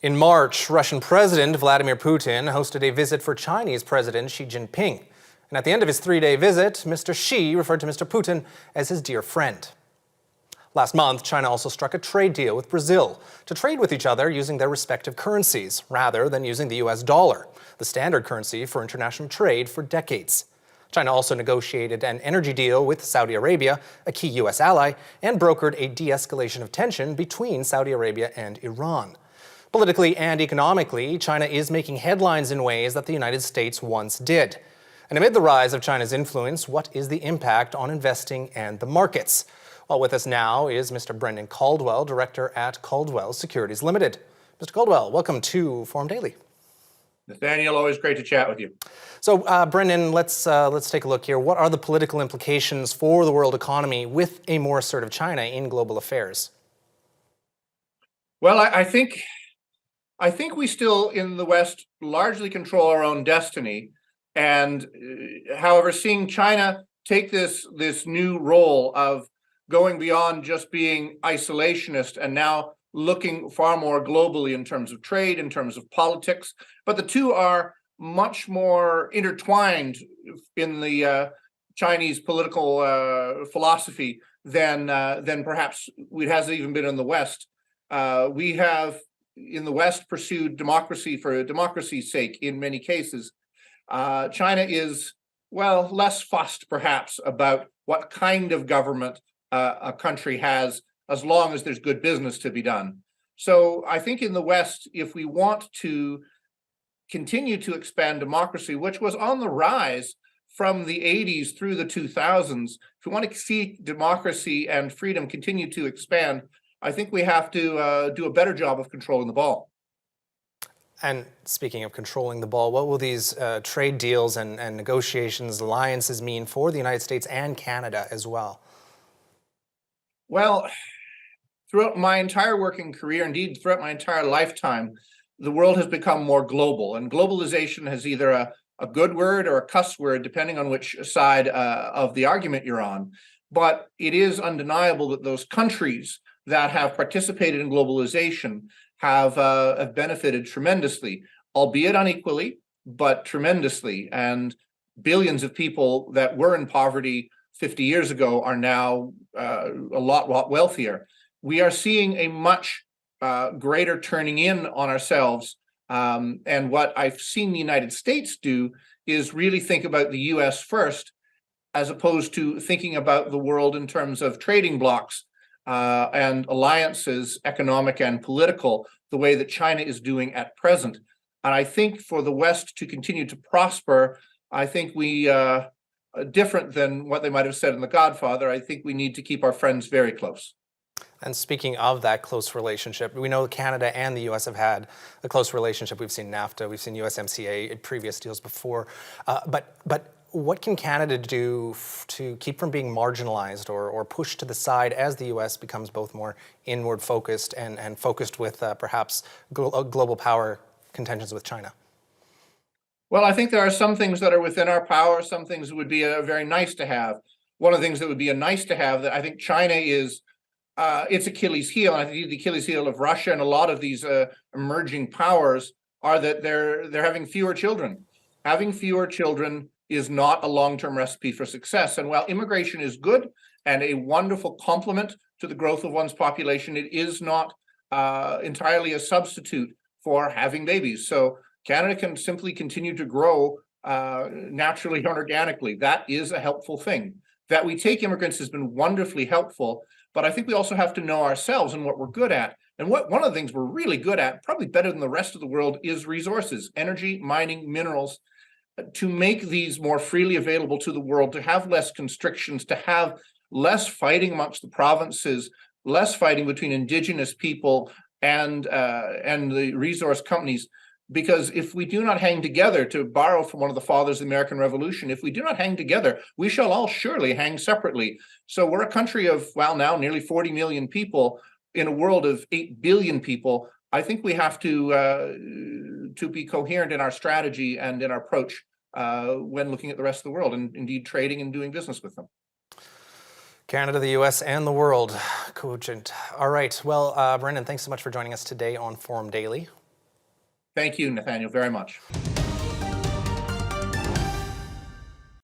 In March, Russian President Vladimir Putin hosted a visit for Chinese President Xi Jinping. And at the end of his three-day visit, Mr. Xi referred to Mr. Putin as his dear friend. Last month, China also struck a trade deal with Brazil to trade with each other using their respective currencies, rather than using the US dollar, the standard currency for international trade for decades. China also negotiated an energy deal with Saudi Arabia, a key US ally, and brokered a de-escalation of tension between Saudi Arabia and Iran. Politically and economically, China is making headlines in ways that the United States once did. And amid the rise of China's influence, what is the impact on investing and the markets? Well, with us now is Mr. Brendan Caldwell, Director at Caldwell Securities Ltd. Mr. Caldwell, welcome to Forum Daily. Nathaniel, always great to chat with you. So, Brendan, let's take a look here. What are the political implications for the world economy with a more assertive China in global affairs? Well, I think we still in the West largely control our own destiny. And however, seeing China take this new role of going beyond just being isolationist and now looking far more globally in terms of trade, in terms of politics, but the two are much more intertwined in the Chinese political philosophy than perhaps it hasn't even been in the West. We have in the West pursued democracy for democracy's sake in many cases. China is, well, less fussed perhaps about what kind of government a country has, as long as there's good business to be done. So I think in the West, if we want to continue to expand democracy, which was on the rise from the 80s through the 2000s, if we want to see democracy and freedom continue to expand, I think we have to do a better job of controlling the ball. And speaking of controlling the ball, what will these trade deals and negotiations, alliances mean for the United States and Canada as well? Well, throughout my entire working career, indeed throughout my entire lifetime, the world has become more global, and globalization has either a good word or a cuss word, depending on which side of the argument you're on. But it is undeniable that those countries that have participated in globalization have benefited tremendously, albeit unequally, but tremendously. And billions of people that were in poverty 50 years ago are now a lot wealthier. We are seeing a much greater turning in on ourselves. And what I've seen the United States do is really think about the US first, as opposed to thinking about the world in terms of trading blocks and alliances, economic and political, the way that China is doing at present. And I think for the West to continue to prosper, I think we, different than what they might have said in The Godfather, I think we need to keep our friends very close. And speaking of that close relationship, we know Canada and the U.S. have had a close relationship. We've seen NAFTA, we've seen USMCA in previous deals before. But what can Canada do to keep from being marginalized or pushed to the side as the U.S. becomes both more inward focused and focused with perhaps global power contentions with China? Well, I think there are some things that are within our power, some things that would be very nice to have. One of the things that would be a nice to have that I think China is its Achilles heel, and I think the Achilles heel of Russia and a lot of these emerging powers are that they're having fewer children. Having fewer children is not a long-term recipe for success. And while immigration is good and a wonderful complement to the growth of one's population, it is not entirely a substitute for having babies. So Canada can simply continue to grow naturally and organically. That is a helpful thing. That we take immigrants has been wonderfully helpful, but I think we also have to know ourselves and what we're good at. And one of the things we're really good at, probably better than the rest of the world, is resources, energy, mining, minerals, to make these more freely available to the world, to have less constrictions, to have less fighting amongst the provinces, less fighting between indigenous people and the resource companies. Because if we do not hang together, to borrow from one of the fathers of the American Revolution, if we do not hang together, we shall all surely hang separately. So we're a country of, well, now nearly 40 million people in a world of 8 billion people. I think we have to be coherent in our strategy and in our approach when looking at the rest of the world and indeed trading and doing business with them. Canada, the U.S., and the world, cogent. All right. Well, Brendan, thanks so much for joining us today on Forum Daily. Thank you, Nathaniel, very much.